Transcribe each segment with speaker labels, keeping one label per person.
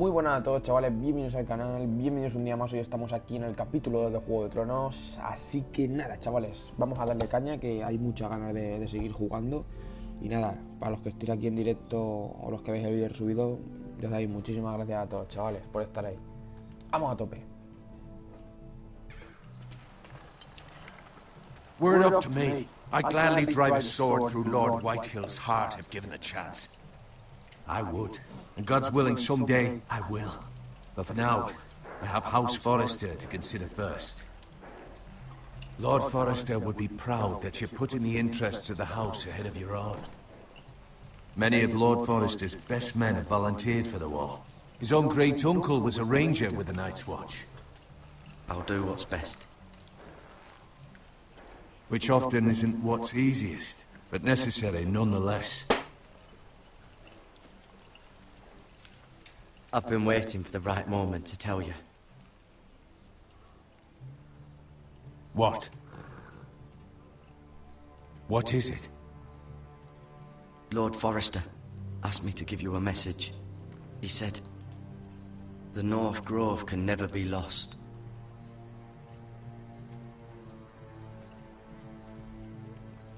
Speaker 1: Muy buenas a todos, chavales, bienvenidos al canal, bienvenidos un día más. Hoy estamos aquí en el capítulo de Juego de Tronos. Así que nada, chavales, vamos a darle caña, que hay muchas ganas de seguir jugando. Y nada, para los que estéis aquí en directo o los que veis el vídeo subido, ya sabéis, muchísimas gracias a todos, chavales, por estar ahí. Vamos a tope.
Speaker 2: Were it up to me, I'd gladly drive a sword through Lord Whitehill's heart if given a chance. I would, and God's willing someday I will. But for now, I have House Forrester to consider first. Lord Forrester would be proud that you're putting the interests of the house ahead of your own. Many of Lord Forrester's best men have volunteered for the war. His own great-uncle was a ranger with the Night's Watch.
Speaker 3: I'll do what's best.
Speaker 2: Which often isn't what's easiest, but necessary nonetheless.
Speaker 3: I've been waiting for the right moment to tell you.
Speaker 2: What? What is it?
Speaker 3: Lord Forrester asked me to give you a message. He said, the North Grove can never be lost.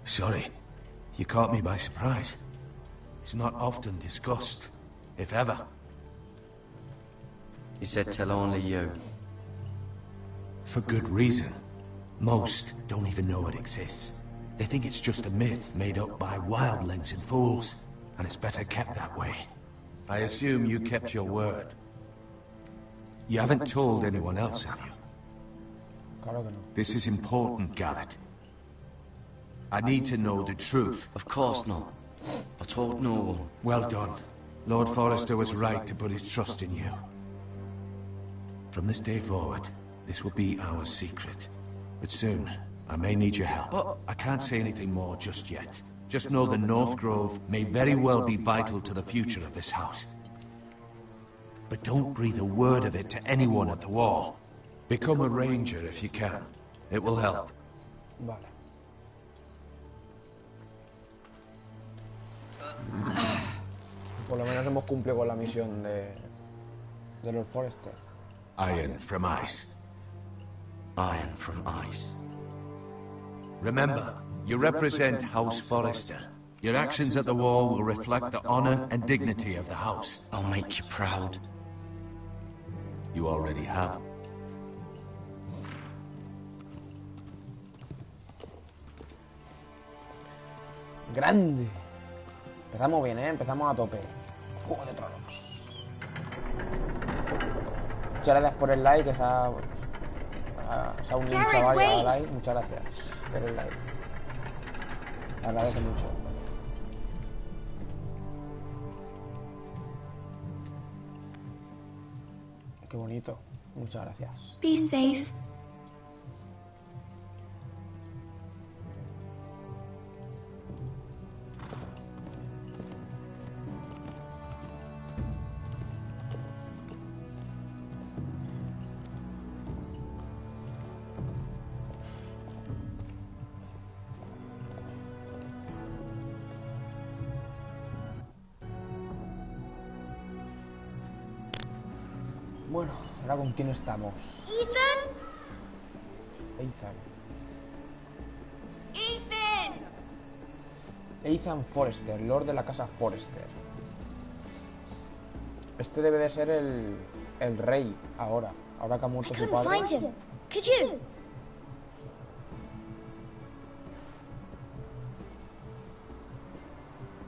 Speaker 2: Sorry, you caught me by surprise. It's not often discussed, if ever.
Speaker 3: He said tell only you.
Speaker 2: For good reason. Most don't even know it exists. They think it's just a myth made up by wildlings and fools, and it's better kept that way. I assume you kept your word. You haven't told anyone else, have you? This is important, Garrett. I need to know the truth.
Speaker 3: Of course not. I told no one.
Speaker 2: Well done. Lord Forrester was right to put his trust in you. From this day forward, this will be our secret. But soon, I may need your help. But I can't say anything more just yet. Just know the North Grove may very well be vital to the future of this house. But don't breathe a word of it to anyone at the wall. Become a ranger if you can. It will help.
Speaker 1: Vale. Por lo menos hemos cumplido con la misión de Lord Forrester.
Speaker 2: Iron from ice.
Speaker 3: Iron from ice.
Speaker 2: Remember, you represent House Forrester. Your actions at the war will reflect the honor and dignity of the house.
Speaker 3: I'll make you proud.
Speaker 2: You already have.
Speaker 1: Grande. Empezamos bien, empezamos a tope. Juego de Tronos. Muchas gracias por el like, que se ha unido un chaval y ha dado like. Muchas gracias por el like. Te agradece mucho. Qué bonito. Muchas gracias.
Speaker 4: Be safe.
Speaker 1: Bueno, ahora con quién estamos. Ethan Forrester, Lord de la casa Forrester. Este debe de ser el rey ahora que ha muerto su padre.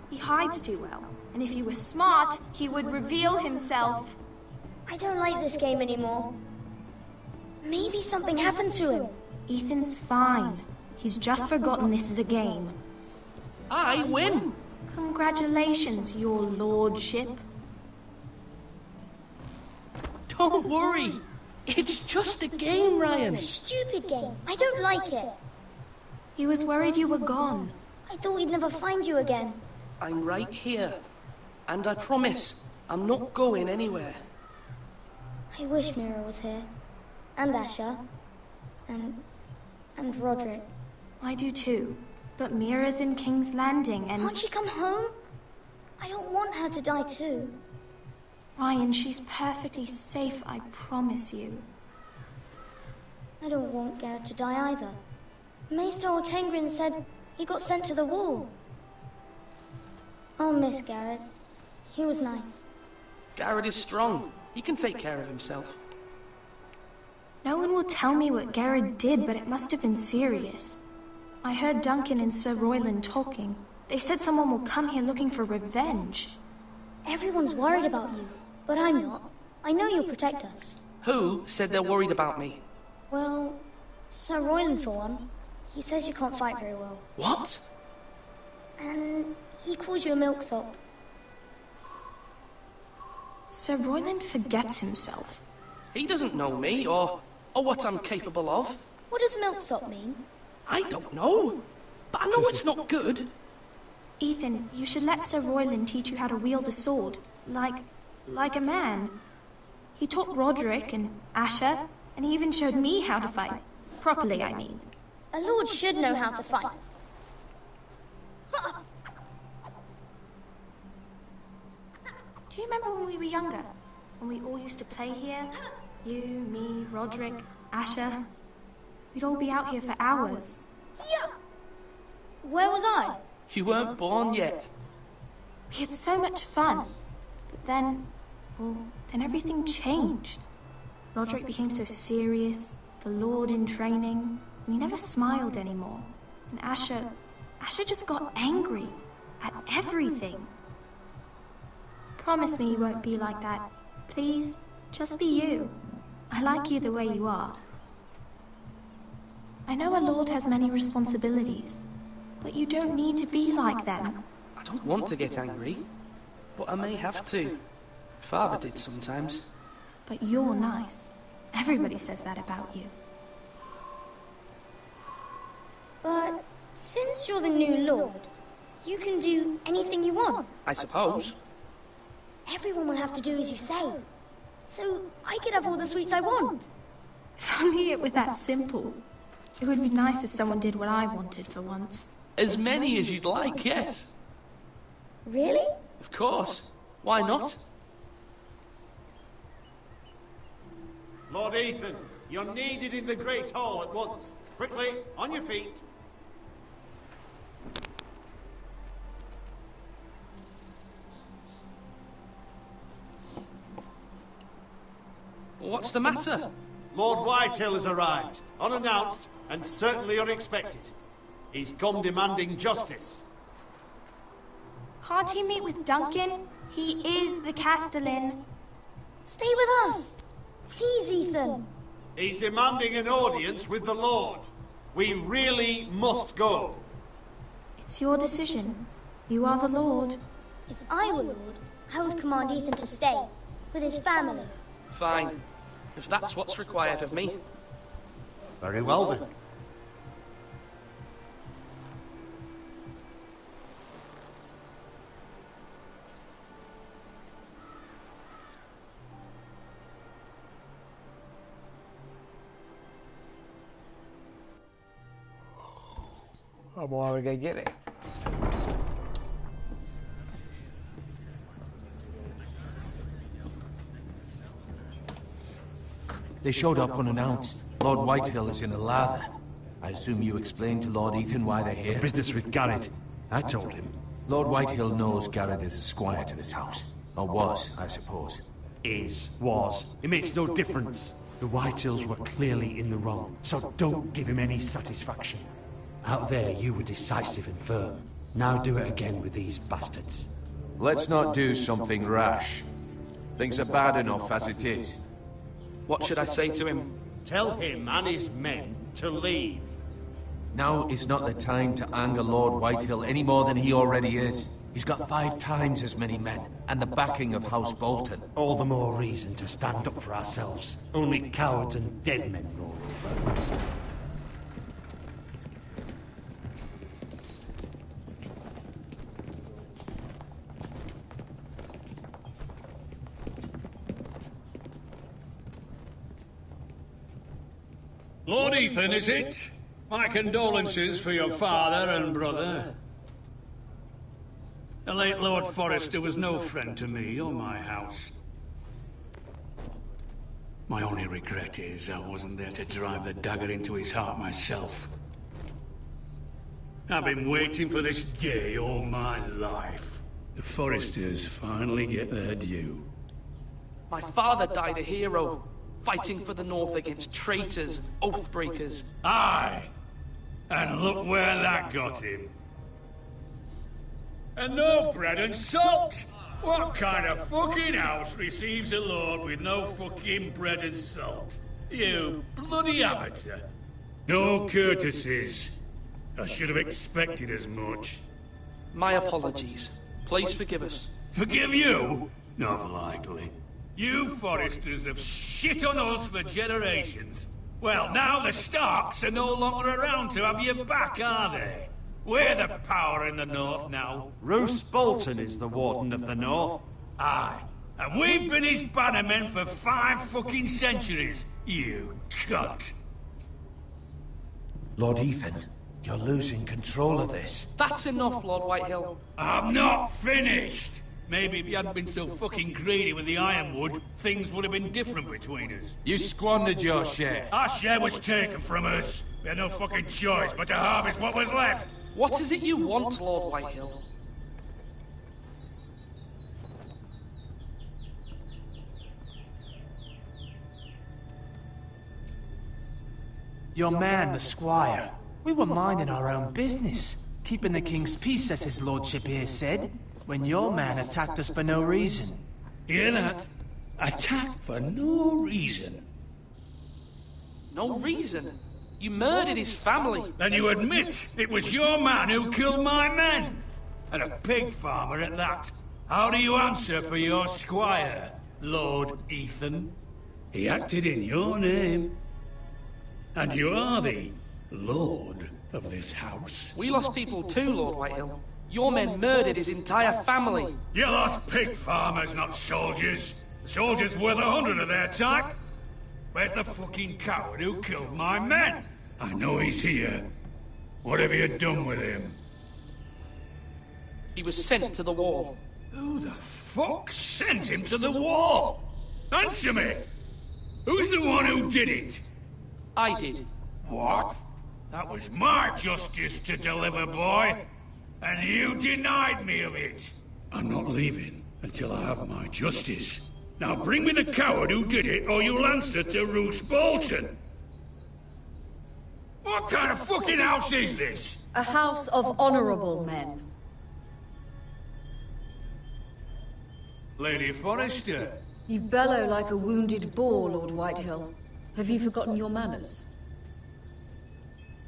Speaker 4: He hides too well, and if he were smart, he would reveal himself.
Speaker 5: I don't like this game anymore. Maybe something happened to him.
Speaker 4: Ethan's fine. He's just forgotten this is a game.
Speaker 6: I win!
Speaker 4: Congratulations, your lordship.
Speaker 6: Don't worry. It's just a game, Ryan.
Speaker 5: Stupid game. I don't like it.
Speaker 4: He was worried you were gone.
Speaker 5: I thought we'd never find you again.
Speaker 6: I'm right here. And I promise, I'm not going anywhere.
Speaker 5: I wish Mira was here. And Asher. And Roderick.
Speaker 4: I do too. But Mira's in King's Landing and...
Speaker 5: Can't she come home? I don't want her to die too.
Speaker 4: Ryan, she's perfectly safe, I promise you.
Speaker 5: I don't want Garrett to die either. Maester Ortengrin said he got sent to the wall. I'll miss Garrett. He was nice.
Speaker 6: Garrett is strong. He can take care of himself.
Speaker 4: No one will tell me what Garrett did, but it must have been serious. I heard Duncan and Sir Royland talking. They said someone will come here looking for revenge.
Speaker 5: Everyone's worried about you, but I'm not. I know you'll protect us.
Speaker 6: Who said they're worried about me?
Speaker 5: Well, Sir Royland for one. He says you can't fight very well.
Speaker 6: What?
Speaker 5: And he calls you a milksop.
Speaker 4: Sir Royland forgets himself.
Speaker 6: He doesn't know me, or what I'm capable of.
Speaker 5: What does milksop mean?
Speaker 6: I don't know, but I know it's not good.
Speaker 4: Ethan, you should let Sir Royland teach you how to wield a sword, like a man. He taught Roderick and Asher, and he even showed me how to fight. Properly, I mean.
Speaker 5: A lord should know how to fight.
Speaker 4: Do you remember when we were younger? When we all used to play here? You, me, Roderick, Asher. We'd all be out here for hours.
Speaker 5: Yeah. Where was I?
Speaker 6: You weren't born yet.
Speaker 4: We had so much fun. But then everything changed. Roderick became so serious, the Lord in training, and he never smiled anymore. And Asher just got angry at everything. Promise me you won't be like that. Please, just be you. I like you the way you are. I know a lord has many responsibilities, but you don't need to be like them.
Speaker 6: I don't want to get angry, but I may have to. Father did sometimes.
Speaker 4: But you're nice. Everybody says that about you.
Speaker 5: But since you're the new lord, you can do anything you want.
Speaker 6: I suppose.
Speaker 5: Everyone will have to do as you say. So I could have all the sweets I want.
Speaker 4: If only it were that simple. It would be nice if someone did what I wanted for once.
Speaker 6: As many as you'd like, yes.
Speaker 5: Really?
Speaker 6: Of course. Why not?
Speaker 7: Lord Ethan, you're needed in the Great Hall at once. Quickly, on your feet.
Speaker 6: What's the matter?
Speaker 7: Lord Whitehill has arrived, unannounced and certainly unexpected. He's come demanding justice.
Speaker 4: Can't he meet with Duncan? He is the Castellan.
Speaker 5: Stay with us. Please, Ethan.
Speaker 7: He's demanding an audience with the Lord. We really must go.
Speaker 4: It's your decision. You are the Lord.
Speaker 5: If I were lord, I would command Ethan to stay with his family.
Speaker 6: Fine. If that's what's required of me.
Speaker 7: Very well then.
Speaker 1: Vamos a ver qué quiere.
Speaker 2: They showed up unannounced. Lord Whitehill is in a lather. I assume you explained to Lord Ethan why they're here?
Speaker 7: Business with Garrett. I told him.
Speaker 2: Lord Whitehill knows Garrett is a squire to this house. Or was, I suppose.
Speaker 8: Was. It makes no difference. The Whitehills were clearly in the wrong, so don't give him any satisfaction. Out there, you were decisive and firm. Now do it again with these bastards.
Speaker 2: Let's not do something rash. Things are bad enough as it is.
Speaker 6: What should I say to him?
Speaker 7: Tell him and his men to leave.
Speaker 2: Now is not the time to anger Lord Whitehill any more than he already is. He's got 5 times as many men, and the backing of House Bolton.
Speaker 8: All the more reason to stand up for ourselves. Only cowards and dead men roll over.
Speaker 9: Lord Ethan, is it? My condolences for your father and brother. The late Lord Forrester was no friend to me or my house. My only regret is I wasn't there to drive the dagger into his heart myself. I've been waiting for this day all my life. The Forresters finally get their due.
Speaker 6: My father died a hero, fighting for the North against traitors and oath-breakers.
Speaker 9: Aye! And look where that got him. And no bread and salt! What kind of fucking house receives a lord with no fucking bread and salt? You bloody amateur. No courtesies. I should have expected as much.
Speaker 6: My apologies. Please forgive us.
Speaker 9: Forgive you? Not likely. You Forresters have shit on us for generations. Well, now the Starks are no longer around to have your back, are they? We're the power in the North now.
Speaker 8: Roose Bolton is the Warden of the North.
Speaker 9: Aye. And we've been his bannermen for 5 fucking centuries. You cunt.
Speaker 2: Lord Ethan, you're losing control of this.
Speaker 6: That's enough, Lord Whitehill.
Speaker 9: I'm not finished. Maybe if you hadn't been so fucking greedy with the ironwood, things would have been different between us.
Speaker 2: You squandered your share.
Speaker 9: Our share was taken from us. We had no fucking choice but to harvest what was left.
Speaker 6: What is it you want, Lord Whitehill?
Speaker 10: Your man, the squire. We were minding our own business, keeping the king's peace, as his lordship here said, when your man attacked us for no reason.
Speaker 9: Hear that? Attacked for no reason.
Speaker 6: No reason? You murdered his family.
Speaker 9: Then you admit it was your man who killed my men. And a pig farmer at that. How do you answer for your squire, Lord Ethan? He acted in your name. And you are the lord of this house.
Speaker 6: We lost people too, Lord Whitehill. Your men murdered his entire family.
Speaker 9: You lost pig farmers, not soldiers. The soldiers were the 100 of their type. Where's the fucking coward who killed my men? I know he's here. What have you done with him?
Speaker 6: He was sent to the wall.
Speaker 9: Who the fuck sent him to the wall? Answer me! Who's the one who did it?
Speaker 6: I did.
Speaker 9: What? That was my justice to deliver, boy. And you denied me of it. I'm not leaving until I have my justice. Now bring me the coward who did it, or you'll answer to Roose Bolton. What kind of fucking house is this?
Speaker 11: A house of honorable men.
Speaker 9: Lady Forrester.
Speaker 11: You bellow like a wounded boar, Lord Whitehill. Have you forgotten your manners?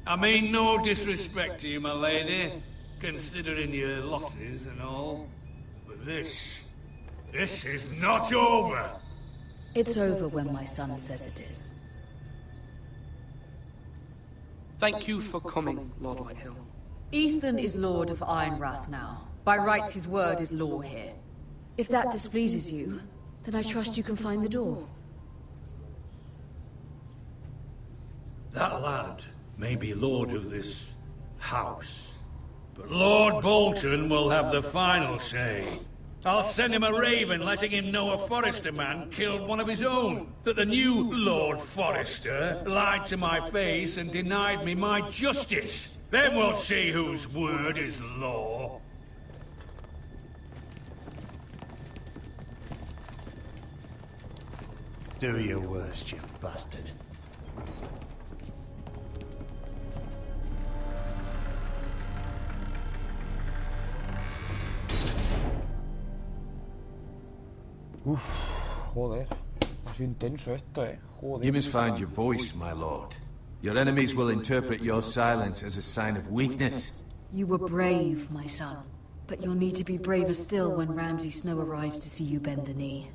Speaker 9: I mean no disrespect to you, my lady, considering your losses and all. But this is not over.
Speaker 11: It's over when my son says it is.
Speaker 6: Thank you for coming, Lord Whitehill.
Speaker 11: Ethan is Lord of Ironrath now. By rights his word is law here. If that displeases you, then I trust you can find the door.
Speaker 9: That lad may be lord of this house, but Lord Bolton will have the final say. I'll send him a raven letting him know a Forrester man killed one of his own, that the new Lord Forrester lied to my face and denied me my justice. Then we'll see whose word is law.
Speaker 8: Do your worst, you bastard.
Speaker 1: Uf, joder. Ha sido intenso esto, Joder.
Speaker 2: You must find your voice, my lord. Your enemies will interpret your silence as a sign of weakness.
Speaker 11: You were brave, my son. But you'll need to be braver still when Ramsay Snow arrives to see you bend the knee.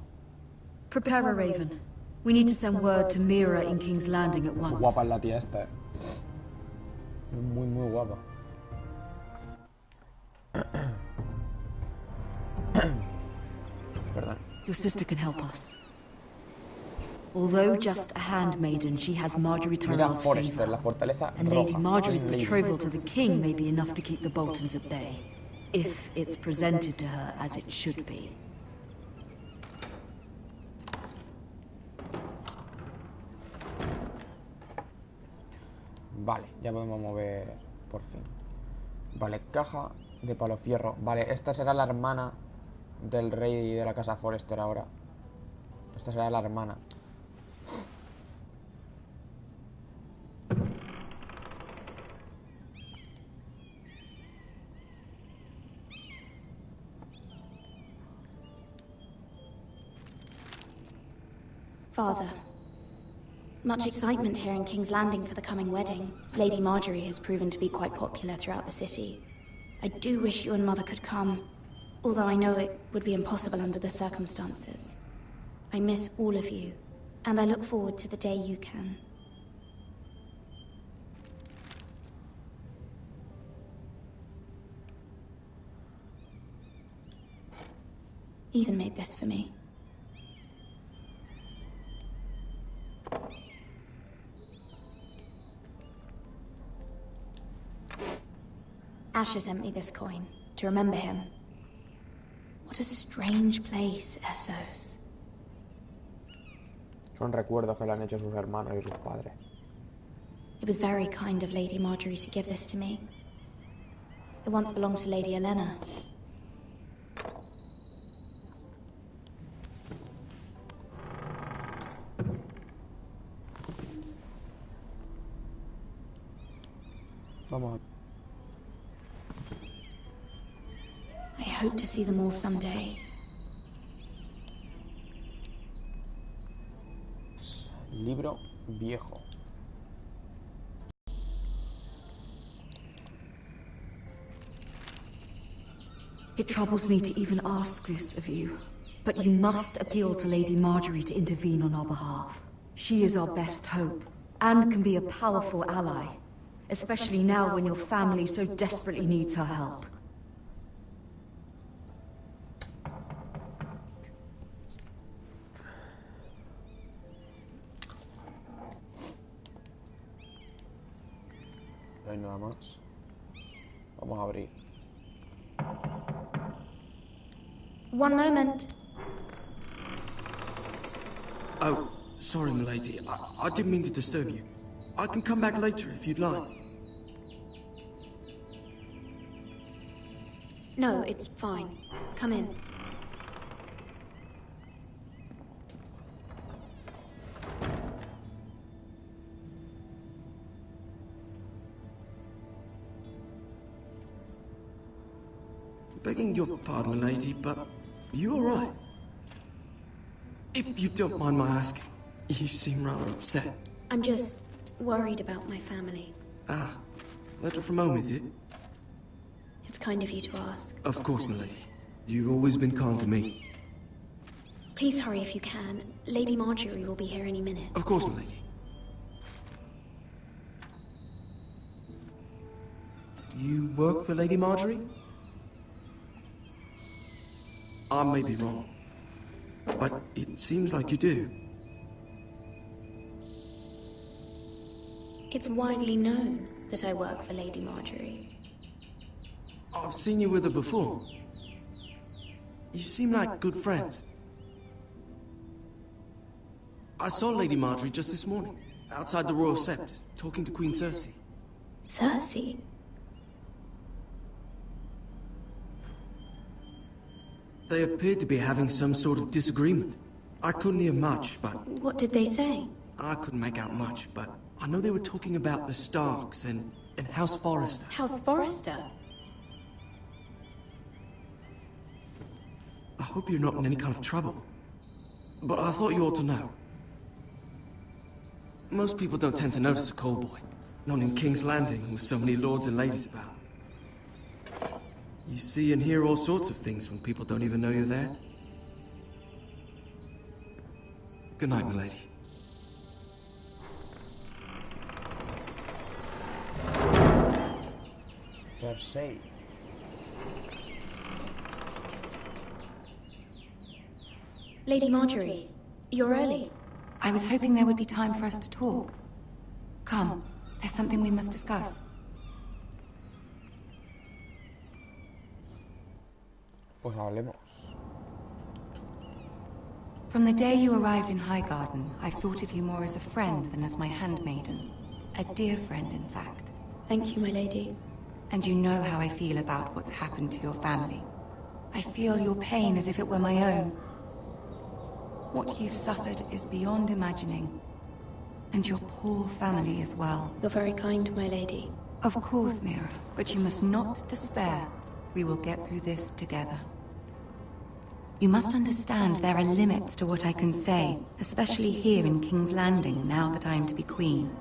Speaker 11: Prepare a raven. We need to send word to Mira in King's Landing at once.
Speaker 1: Guapa es la tía esta, Muy, muy guapa. Perdón.
Speaker 11: Your sister can help us. Although just a handmaiden, she has Marjorie Tyrell's
Speaker 1: Forrester, la
Speaker 11: favour.
Speaker 1: fortaleza
Speaker 11: And Lady
Speaker 1: roja.
Speaker 11: Marjorie's betrothal to the king may be enough to keep the Boltons at bay. If it's presented to her as it should be.
Speaker 1: Vale, ya podemos mover por fin. Vale, caja de palo fierro. Vale, esta será la hermana del rey de la casa Forrester ahora. Esta será la hermana.
Speaker 4: Father, much excitement here in King's Landing for the coming wedding. Lady Marjorie has proven to be quite popular throughout the city. I do wish you and Mother could come, although I know it would be impossible under the circumstances. I miss all of you, and I look forward to the day you can. Ethan made this for me. Asher sent me this coin to remember him. What a strange place, Essos.
Speaker 1: Son recuerdos que le han hecho sus hermanos y sus padres.
Speaker 4: It was very kind of Lady Marjorie to give this to me. It once belonged to Lady Elena.
Speaker 1: Vamos.
Speaker 4: I hope to see them all someday.
Speaker 1: Libro viejo.
Speaker 11: It troubles me to even ask this of you, but you must appeal to Lady Marjorie to intervene on our behalf. She is our best hope, and can be a powerful ally, especially now when your family so desperately needs her help.
Speaker 1: No hay nada más. Vamos a abrir.
Speaker 4: One moment.
Speaker 3: Oh, sorry, milady. I didn't mean to disturb you. I can come back later if you'd like.
Speaker 4: No, it's fine. Come in.
Speaker 3: Begging your pardon, milady, but you all right? If you don't mind my asking, you seem rather upset.
Speaker 4: I'm just worried about my family.
Speaker 3: Ah, letter from home, is it?
Speaker 4: It's kind of you to ask.
Speaker 3: Of course, milady. You've always been kind to me.
Speaker 4: Please hurry if you can. Lady Marjorie will be here any minute.
Speaker 3: Of course, milady. You work for Lady Marjorie? I may be wrong, but it seems like you do.
Speaker 4: It's widely known that I work for Lady Marjorie.
Speaker 3: I've seen you with her before. You seem like good friends. I saw Lady Marjorie just this morning, outside the Royal Sept, talking to Queen Cersei.
Speaker 4: Cersei?
Speaker 3: They appeared to be having some sort of disagreement. I couldn't hear much, but...
Speaker 4: What did they say?
Speaker 3: I couldn't make out much, but I know they were talking about the Starks and House Forrester.
Speaker 4: House Forrester?
Speaker 3: I hope you're not in any kind of trouble. But I thought you ought to know. Most people don't tend to notice a call boy. Not in King's Landing, with so many lords and ladies about. You see and hear all sorts of things when people don't even know you're there. Good night, milady.
Speaker 1: Cersei.
Speaker 4: Lady Marjorie, you're early.
Speaker 12: I was hoping there would be time for us to talk. Come, there's something we must discuss.
Speaker 1: Pues hablemos.
Speaker 12: From the day you arrived in Highgarden, I've thought of you more as a friend than as my handmaiden. A dear friend, in fact.
Speaker 5: Thank you, my lady.
Speaker 12: And you know how I feel about what's happened to your family. I feel your pain as if it were my own. What you've suffered is beyond imagining. And your poor family as well.
Speaker 5: You're very kind, my lady.
Speaker 12: Of course, Mira, but you must not despair. We will get through this together. You must understand there are limits to what I can say, especially here in King's Landing, now that I am to be queen.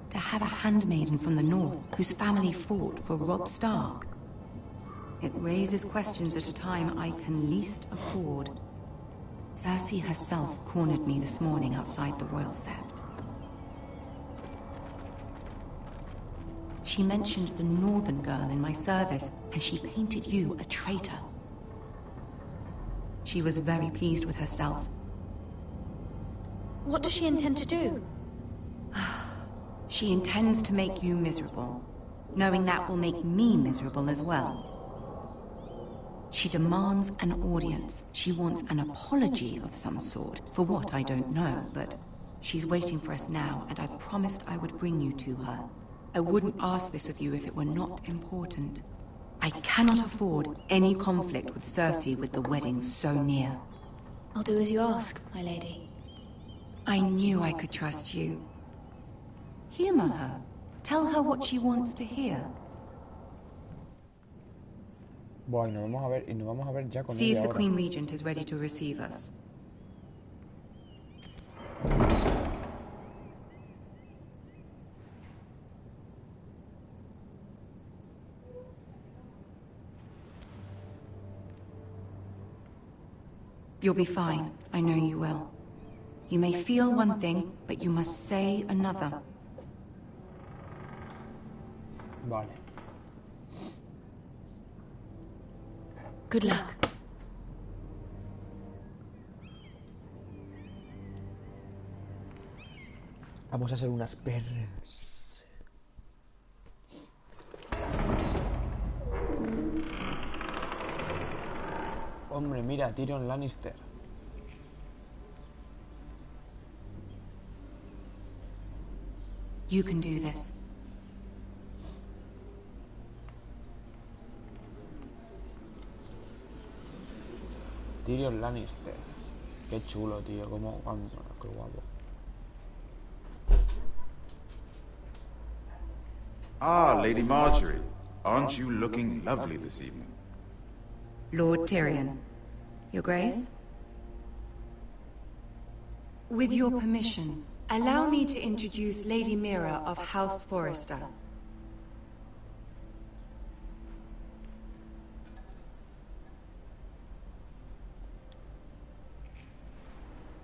Speaker 12: To have a handmaiden from the north whose family fought for Robb Stark. It raises questions at a time I can least afford. Cersei herself cornered me this morning outside the Royal Sept. She mentioned the northern girl in my service, and she painted you a traitor. She was very pleased with herself.
Speaker 5: What does she intend to do?
Speaker 12: She intends to make you miserable, knowing that will make me miserable as well. She demands an audience. She wants an apology of some sort, for what I don't know, but she's waiting for us now, and I promised I would bring you to her. I wouldn't ask this of you if it were not important. I cannot afford any conflict with Cersei with the wedding so near.
Speaker 5: I'll do as you ask, my lady.
Speaker 12: I knew I could trust you. Humor her. Tell her what she wants to hear.
Speaker 1: Bueno, vamos a ver ya con
Speaker 12: See if
Speaker 1: ella
Speaker 12: the
Speaker 1: ahora.
Speaker 12: Queen Regent is ready to receive us. You'll be fine. I know you will. You may feel one thing, but you must say another.
Speaker 1: Vale.
Speaker 12: Good luck.
Speaker 1: Vamos a hacer unas perras. Hombre, mira, Tyrion Lannister.
Speaker 12: You can do this.
Speaker 1: Tyrion Lannister. Qué chulo, tío. Qué guapo.
Speaker 13: Ah, Lady Marjorie. Aren't you looking lovely this evening?
Speaker 12: Lord Tyrion. Your Grace? With your permission, allow me to introduce Lady Mira of House Forrester.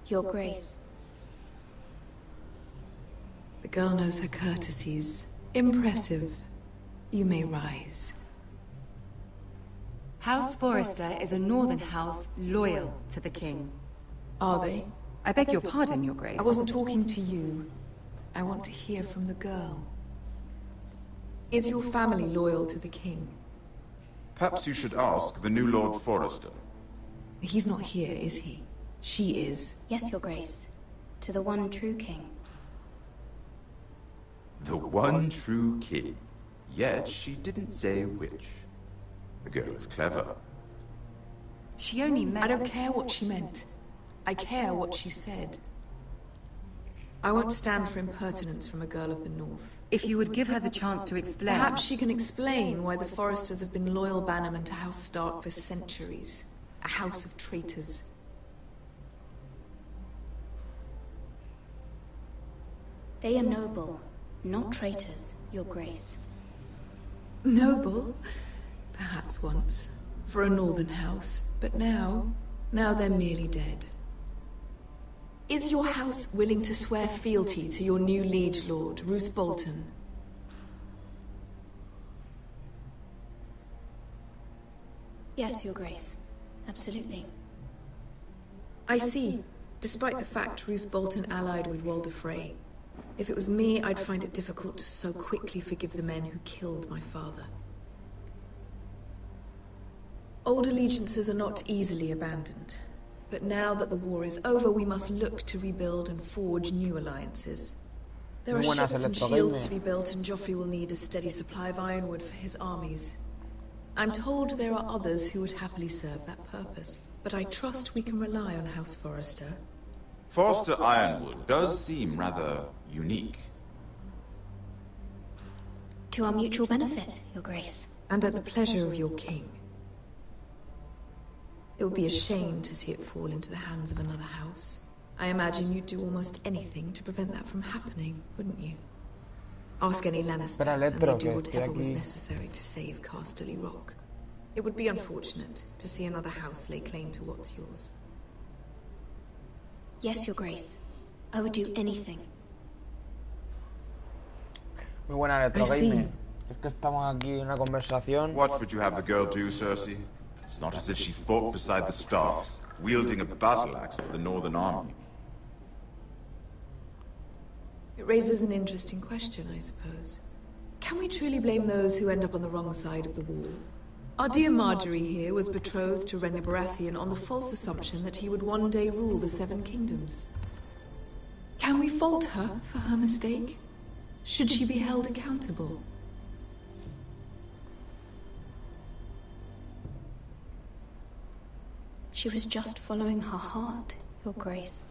Speaker 5: Your Grace.
Speaker 14: The girl knows her courtesies. Impressive. You may rise.
Speaker 12: House Forrester is a northern house loyal to the king.
Speaker 14: Are they?
Speaker 12: I beg your pardon, Your Grace.
Speaker 14: I wasn't talking to you. I want to hear from the girl. Is your family loyal to the king?
Speaker 13: Perhaps you should ask the new Lord Forrester.
Speaker 14: He's not here, is he? She is.
Speaker 5: Yes, Your Grace. To the one true king.
Speaker 13: The one true king. Yet she didn't say which. The girl is clever.
Speaker 12: She only meant...
Speaker 14: I don't care what she meant. I care what she said. I won't stand for impertinence from a girl of the North.
Speaker 12: If you would give her the chance to explain...
Speaker 14: Perhaps she can explain why the Forresters have been loyal bannermen to House Stark for centuries. A house of traitors.
Speaker 5: They are noble, not traitors, Your Grace.
Speaker 14: Noble? Perhaps once. For a northern house. But now they're merely dead. Is your house willing to swear fealty to your new liege lord, Roose Bolton?
Speaker 5: Yes, Your Grace. Absolutely.
Speaker 14: I see. Despite the fact Roose Bolton allied with Walder Frey. If it was me, I'd find it difficult to so quickly forgive the men who killed my father. Old allegiances are not easily abandoned. But now that the war is over, we must look to rebuild and forge new alliances. There are ships and shields to be built, and Joffrey will need a steady supply of ironwood for his armies. I'm told there are others who would happily serve that purpose, but I trust we can rely on House Forrester.
Speaker 13: Forrester Ironwood does seem rather unique.
Speaker 4: To our mutual benefit, Your Grace.
Speaker 14: And at the pleasure of your king. It would be a shame to see it fall into the hands of another house. I imagine you'd do almost anything to prevent that from happening, wouldn't you? Ask any Lannister, and they'd do whatever was necessary to save Casterly Rock. It would be unfortunate to see another house lay claim to what's yours.
Speaker 4: Yes, Your Grace. I would do anything.
Speaker 1: Muy buena, Retro Gamer. Es que estamos aquí en una conversación.
Speaker 13: What would you have the girl do, Cersei? It's not as if she fought beside the Starks, wielding a battle axe for the Northern Army.
Speaker 14: It raises an interesting question, I suppose. Can we truly blame those who end up on the wrong side of the wall? Our dear Marjorie here was betrothed to Renly Baratheon on the false assumption that he would one day rule the Seven Kingdoms. Can we fault her for her mistake? Should she be held accountable?
Speaker 4: She was just following her heart, Your Grace.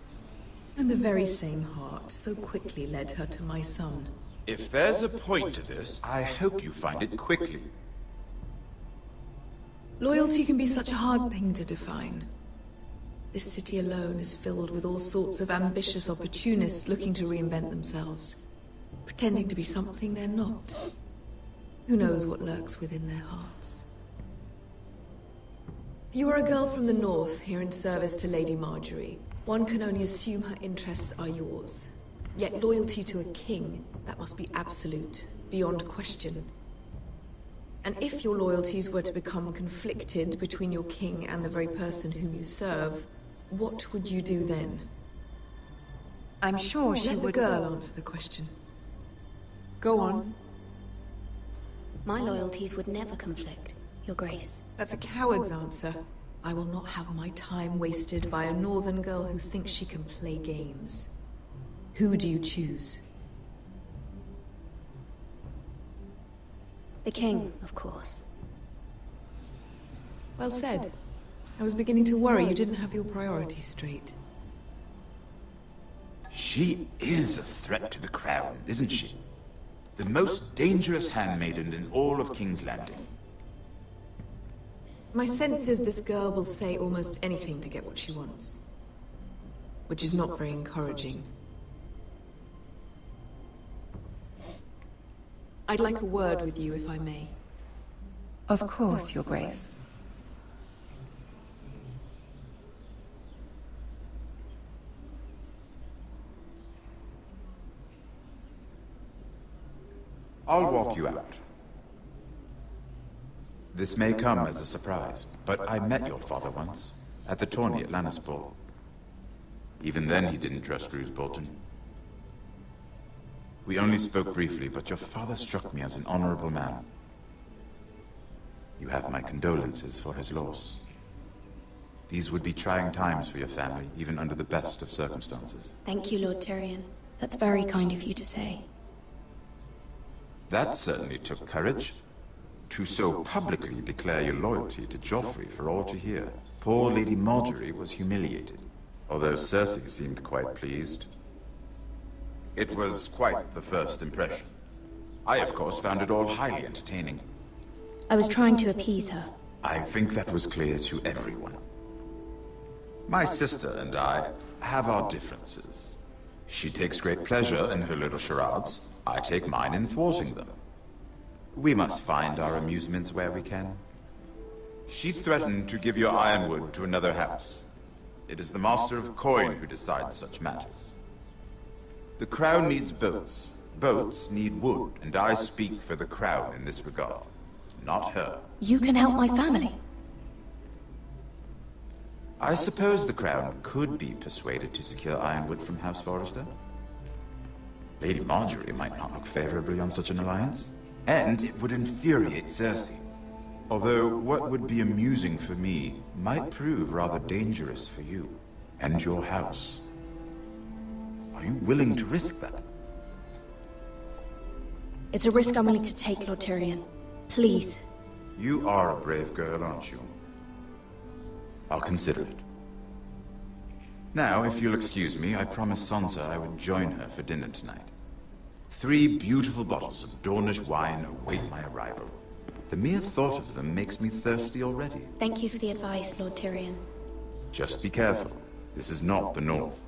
Speaker 14: And the very same heart so quickly led her to my son.
Speaker 13: If there's a point to this, I hope you find it quickly.
Speaker 14: Loyalty can be such a hard thing to define. This city alone is filled with all sorts of ambitious opportunists looking to reinvent themselves, pretending to be something they're not. Who knows what lurks within their hearts? You are a girl from the north, here in service to Lady Marjorie. One can only assume her interests are yours. Yet loyalty to a king, that must be absolute, beyond question. And if your loyalties were to become conflicted between your king and the very person whom you serve, what would you do then?
Speaker 12: I'm sure she would...
Speaker 14: Let the girl answer the question. Go on.
Speaker 4: My loyalties would never conflict, Your Grace.
Speaker 14: That's a coward's answer. I will not have my time wasted by a northern girl who thinks she can play games. Who do you choose?
Speaker 4: The king, of course.
Speaker 14: Well said. I was beginning to worry you didn't have your priorities straight.
Speaker 13: She is a threat to the crown, isn't she? The most dangerous handmaiden in all of King's Landing.
Speaker 14: My sense is this girl will say almost anything to get what she wants. Which is not very encouraging. I'd like a word with you, if I may.
Speaker 12: Of course, Your Grace.
Speaker 13: I'll walk you out. This may come as a surprise, but I met your father once, at the tourney at Lannisport. Even then he didn't trust Roose Bolton. We only spoke briefly, but your father struck me as an honorable man. You have my condolences for his loss. These would be trying times for your family, even under the best of circumstances.
Speaker 4: Thank you, Lord Tyrion. That's very kind of you to say.
Speaker 13: That certainly took courage. To so publicly declare your loyalty to Joffrey for all to hear. Poor Lady Marjorie was humiliated, although Cersei seemed quite pleased. It was quite the first impression. I, of course, found it all highly entertaining.
Speaker 4: I was trying to appease her.
Speaker 13: I think that was clear to everyone. My sister and I have our differences. She takes great pleasure in her little charades. I take mine in thwarting them. We must find our amusements where we can. She threatened to give your ironwood to another house. It is the Master of Coin who decides such matters. The crown needs boats. Boats need wood, and I speak for the crown in this regard, not her.
Speaker 4: You can help my family.
Speaker 13: I suppose the crown could be persuaded to secure ironwood from House Forrester. Lady Marjorie might not look favorably on such an alliance. And it would infuriate Cersei. Although what would be amusing for me might prove rather dangerous for you and your house. Are you willing to risk that?
Speaker 4: It's a risk I'm willing to take, Lord Tyrion. Please.
Speaker 13: You are a brave girl, aren't you? I'll consider it. Now, if you'll excuse me, I promised Sansa I would join her for dinner tonight. 3 beautiful bottles of Dornish wine await my arrival. The mere thought of them makes me thirsty already.
Speaker 4: Thank you for the advice, Lord Tyrion.
Speaker 13: Just be careful. This is not the North.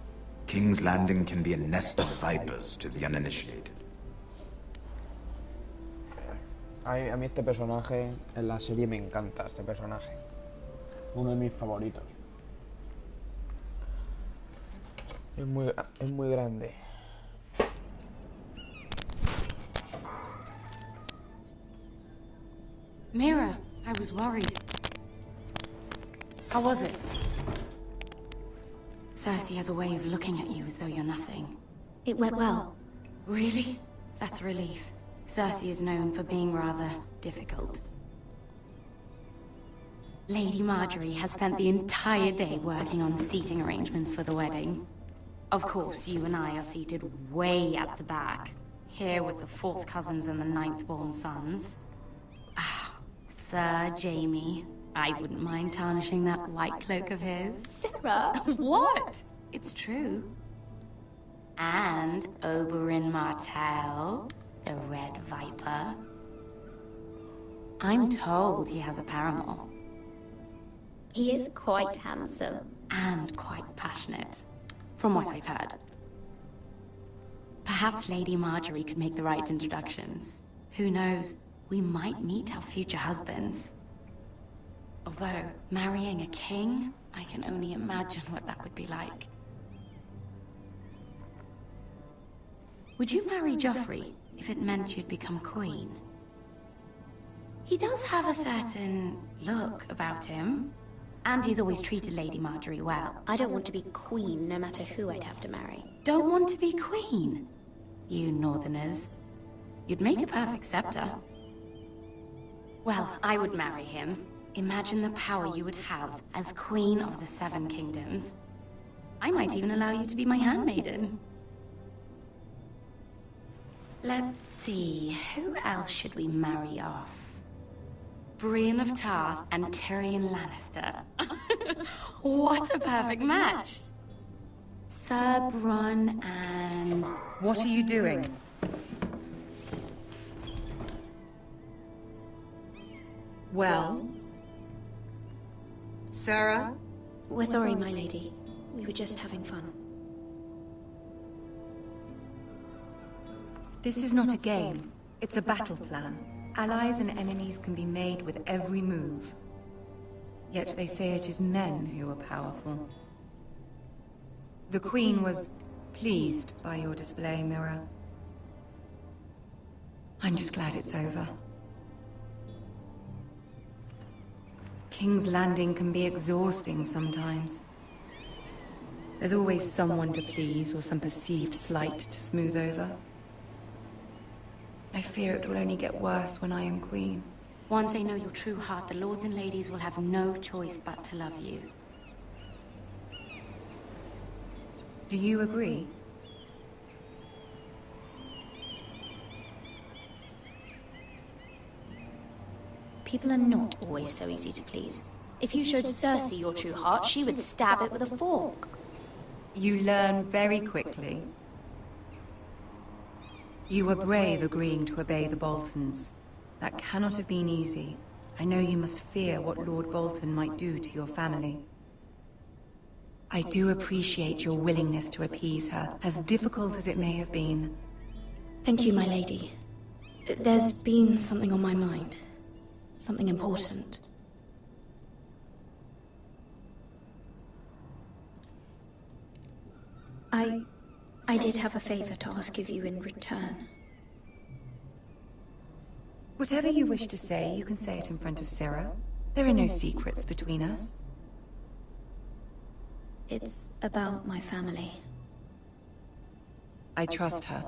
Speaker 13: King's Landing can be a nest of vipers to the uninitiated.
Speaker 1: A mí este personaje en la serie me encanta, este personaje. Uno de mis favoritos. Es muy grande.
Speaker 11: Mira, I was worried. How was it? Cersei has a way of looking at you as though you're nothing.
Speaker 4: It went well.
Speaker 11: Really? That's a relief. Cersei is known for being rather difficult. Lady Marjorie has spent the entire day working on seating arrangements for the wedding. Of course, you and I are seated way at the back, here with the 4th cousins and the 9th-born sons. Ah, Sir Jaime, I wouldn't mind tarnishing that white cloak of his.
Speaker 4: Sarah!
Speaker 11: What? It's true. And Oberyn Martell, the Red Viper. I'm told he has a paramour.
Speaker 4: He is quite handsome.
Speaker 11: And quite passionate, from what I've heard. Perhaps Lady Marjorie could make the right introductions. Who knows? We might meet our future husbands. Although, marrying a king, I can only imagine what that would be like. Would you marry Joffrey if it meant you'd become queen? He does have a certain look about him. And he's always treated Lady Marjorie well.
Speaker 4: I don't want to be queen, no matter who I'd have to marry.
Speaker 11: Don't want to be queen? You northerners. You'd make a perfect scepter. Well, I would marry him. Imagine the power you would have as Queen of the 7 Kingdoms. I might even allow you to be my handmaiden. Let's see, who else should we marry off? Brienne of Tarth and Tyrion Lannister. What a perfect match! Sir Bronn and...
Speaker 12: What are you doing? Well? Sarah?
Speaker 4: We're sorry, my lady. We were just having fun.
Speaker 12: This is not a game. It's a battle plan. Allies and enemies can be made with every move. Yet they say it is men who are powerful. The Queen was pleased by your display, Mira. I'm just glad it's over. King's Landing can be exhausting sometimes. There's always someone to please or some perceived slight to smooth over. I fear it will only get worse when I am queen.
Speaker 11: Once they know your true heart, the lords and ladies will have no choice but to love you.
Speaker 12: Do you agree?
Speaker 4: People are not always so easy to please. If you showed Cersei your true heart, she would stab it with a fork.
Speaker 12: You learn very quickly. You were brave agreeing to obey the Boltons. That cannot have been easy. I know you must fear what Lord Bolton might do to your family. I do appreciate your willingness to appease her, as difficult as it may have been.
Speaker 4: Thank you, my lady. There's been something on my mind. Something important. I did have a favor to ask of you in return.
Speaker 12: Whatever you wish to say, you can say it in front of Sarah. There are no secrets between us.
Speaker 4: It's about my family.
Speaker 12: I trust her.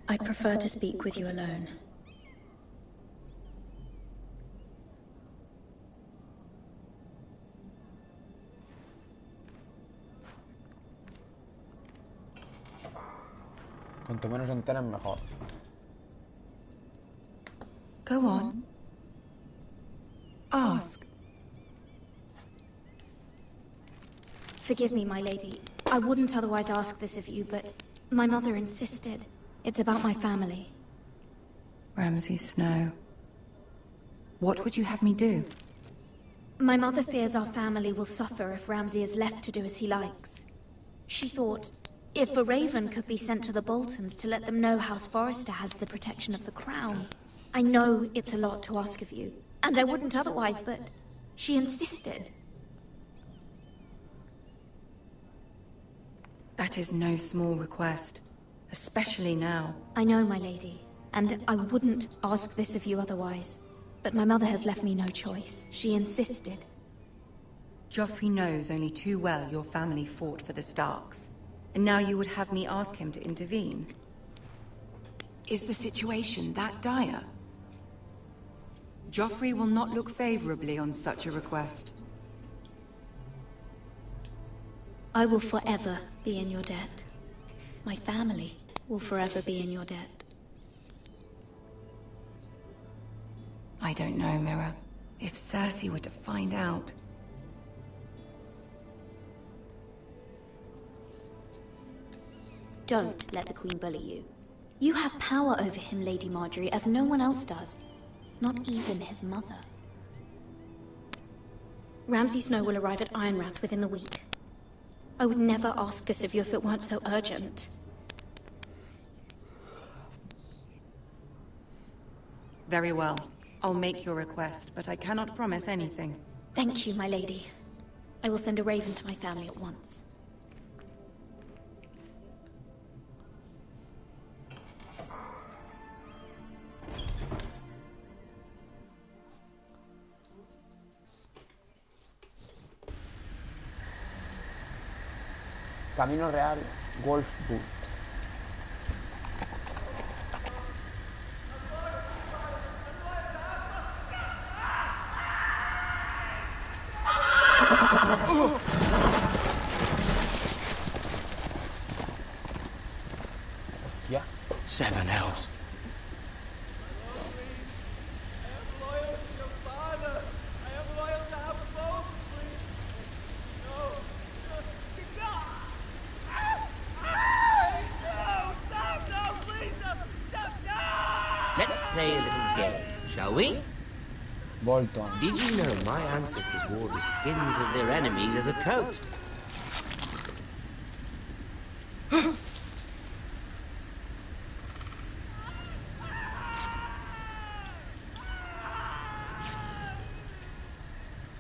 Speaker 4: I prefer to speak with you alone.
Speaker 1: Cuanto menos se enteren, mejor.
Speaker 12: Go on. Ask.
Speaker 4: Forgive me, my lady. I wouldn't otherwise ask this of you, but my mother insisted. It's about my family.
Speaker 12: Ramsay Snow. What would you have me do?
Speaker 4: My mother fears our family will suffer if Ramsay is left to do as he likes. She thought, if a raven could be sent to the Boltons to let them know House Forrester has the protection of the crown. I know it's a lot to ask of you, and I wouldn't otherwise, but she insisted.
Speaker 12: That is no small request, especially now.
Speaker 4: I know, my lady, and I wouldn't ask this of you otherwise. But my mother has left me no choice. She insisted.
Speaker 12: Joffrey knows only too well your family fought for the Starks, and now you would have me ask him to intervene. Is the situation that dire? Joffrey will not look favorably on such a request.
Speaker 4: I will forever be in your debt. My family will forever be in your debt.
Speaker 12: I don't know, Mira. If Cersei were to find out...
Speaker 4: Don't let the Queen bully you. You have power over him, Lady Marjorie, as no one else does. Not even his mother. Ramsay Snow will arrive at Ironrath within the week. I would never ask this of you if it weren't so urgent.
Speaker 12: Very well. I'll make your request, but I cannot promise anything.
Speaker 4: Thank you, my lady. I will send a raven to my family at once.
Speaker 1: Camino Real, Wolfsburg. Hostia.
Speaker 10: 7 hells.
Speaker 15: Let's play a little game, shall we?
Speaker 1: Bolton.
Speaker 15: Did you know my ancestors wore the skins of their enemies as a coat?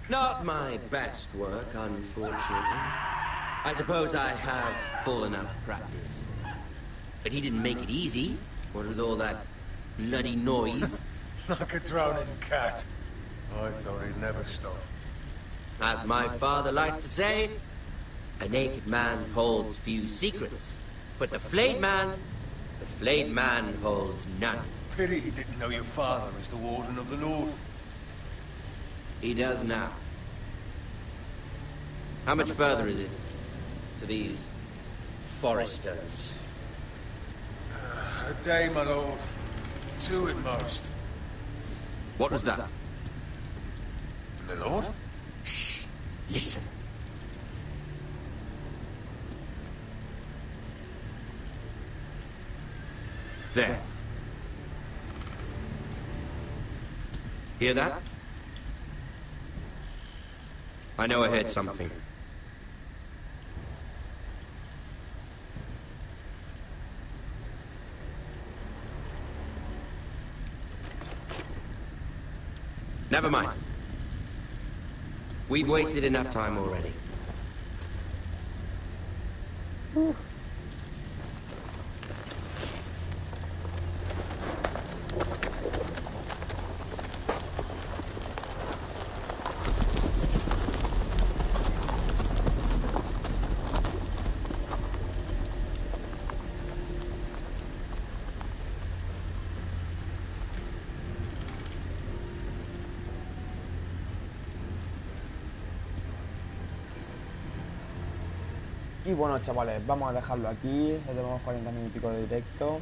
Speaker 15: Not my best work, unfortunately. I suppose I have fallen out of practice. But he didn't make it easy, what with all that bloody noise.
Speaker 16: Like a drowning cat. I thought he'd never stop.
Speaker 15: As my father likes to say, a naked man holds few secrets, but the flayed man holds none.
Speaker 16: Pity he didn't know your father is the Warden of the North.
Speaker 15: He does now. How much further is it to these foresters?
Speaker 16: A day, my lord. 2 at most.
Speaker 15: What was that?
Speaker 16: My lord?
Speaker 15: Shh! Listen. There. Hear that? I know I heard something. Never mind. We've wasted enough time already.
Speaker 1: Y bueno, chavales, vamos a dejarlo aquí. Ya tenemos 40 minutos y pico de directo.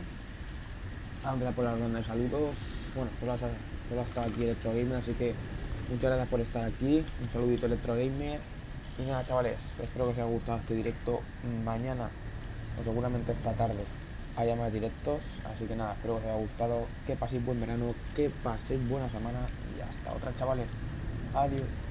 Speaker 1: Vamos a empezar por la ronda de saludos. Bueno, solo ha estado aquí Electro Gamer, así que muchas gracias por estar aquí. Un saludito Electro Gamer. Y nada, chavales, espero que os haya gustado este directo. Mañana, o seguramente esta tarde, haya más directos. Así que nada, espero que os haya gustado. Que paséis buen verano, que paséis buena semana. Y hasta otra, chavales. Adiós.